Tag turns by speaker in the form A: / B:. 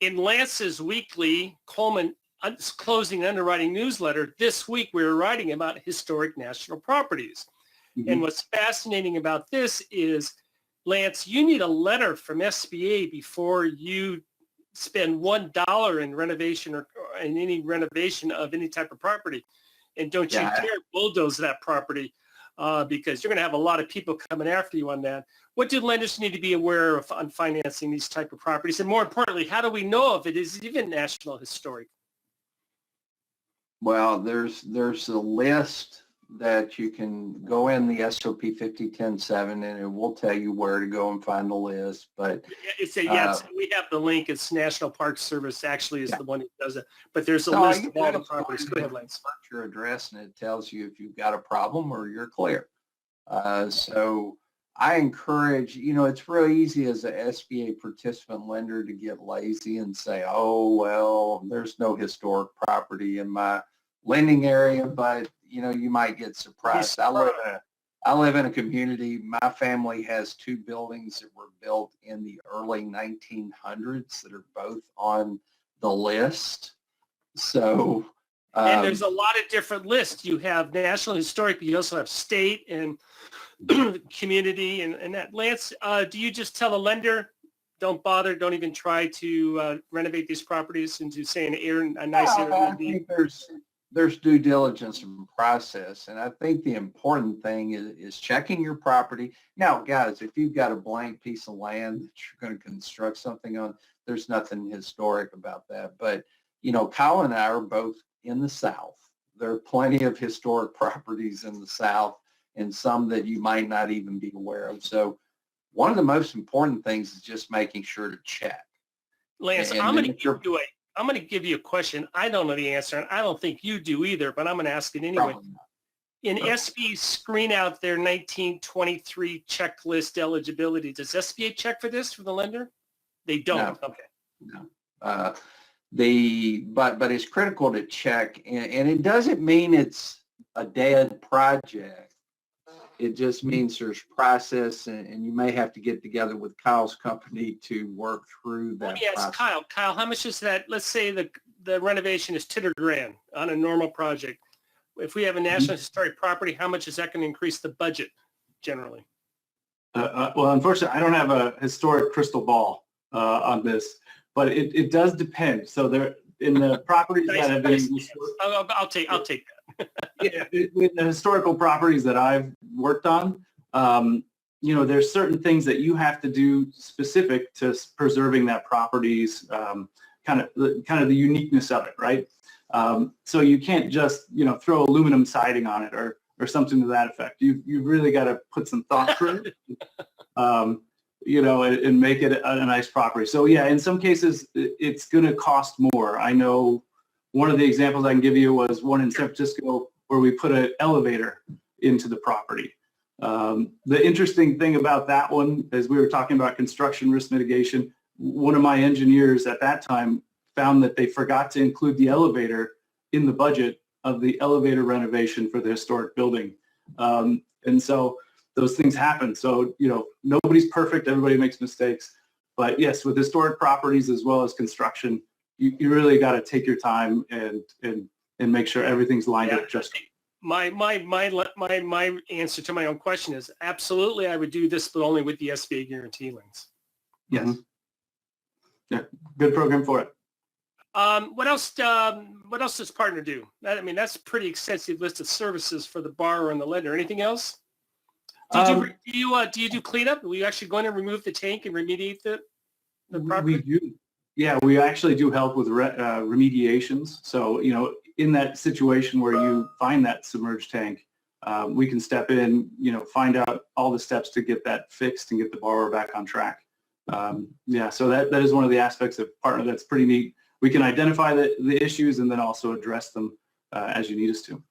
A: in Lance's weekly Coleman closing underwriting newsletter this week, we were writing about historic national properties. Mm-hmm. And what's fascinating about this is, Lance, you need a letter from SBA before you spend $1 in renovation or in any renovation of any type of property. And don't you dare bulldoze that property because you're going to have a lot of people coming after you on that. What do lenders need to be aware of on financing these type of properties? And more importantly, how do we know if it is even National Historic?
B: Well, there's a list that you can go in the SOP 5010-7 and it will tell you where to go and find the list. But
A: we have the link. It's National Park Service actually is the one that does it. But there's a list of all the properties. Go ahead, Lance.
B: Your address and it tells you if you've got a problem or you're clear. So I encourage, it's real easy as a SBA participant lender to get lazy and say, oh, well, there's no historic property in my lending area, but you might get surprised. I live in a community. My family has 2 buildings that were built in the early 1900s that are both on the list. So,
A: and there's a lot of different lists. You have National Historic, but you also have state and community and that. Lance, do you just tell a lender, don't bother, don't even try to renovate these properties into, say, a nice Airbnb?
B: I think there's due diligence and process, and I think the important thing is checking your property. Now, guys, if you've got a blank piece of land that you're going to construct something on, there's nothing historic about that. But, Kyle and I are both in the South. There are plenty of historic properties in the South and some that you might not even be aware of. So one of the most important things is just making sure to check.
A: Lance, I'm going to give you a question. I don't know the answer, and I don't think you do either, but I'm going to ask it anyway. In SBA's screen out their 1923 checklist eligibility, does SBA check for this for the lender? They don't.
B: No. Okay. No. But it's critical to check, and it doesn't mean it's a dead project. It just means there's process, and you may have to get together with Kyle's company to work through that.
A: Let me ask Kyle. Kyle, how much is that? Let's say the renovation is $200,000 on a normal project. If we have a National Historic property, how much is that going to increase the budget generally?
C: Well, unfortunately, I don't have a historic crystal ball on this, but it does depend. So there, in the properties that have been,
A: I'll take that.
C: Yeah, with the historical properties that I've worked on, there's certain things that you have to do specific to preserving that property's kind of the uniqueness of it, right? So you can't just throw aluminum siding on it or something to that effect. You've really got to put some thought through it, and make it a nice property. So yeah, in some cases it's going to cost more. I know. One of the examples I can give you was one in San Francisco where we put an elevator into the property. The interesting thing about that one, as we were talking about construction risk mitigation, one of my engineers at that time found that they forgot to include the elevator in the budget of the elevator renovation for the historic building. And so those things happen. So, nobody's perfect. Everybody makes mistakes. But yes, with historic properties as well as construction, you really got to take your time and make sure everything's lined up just right.
A: My answer to my own question is absolutely I would do this, but only with the SBA guarantee links.
C: Yes. Mm-hmm. Yeah, good program for it.
A: What else does partner do? That's a pretty extensive list of services for the borrower and the lender. Anything else? Do you do cleanup? Will you actually go in and remove the tank and remediate the property?
C: We do. Yeah, we actually do help with remediations. So, in that situation where you find that submerged tank, we can step in, find out all the steps to get that fixed and get the borrower back on track. So that is one of the aspects of partner that's pretty neat. We can identify the issues and then also address them as you need us to.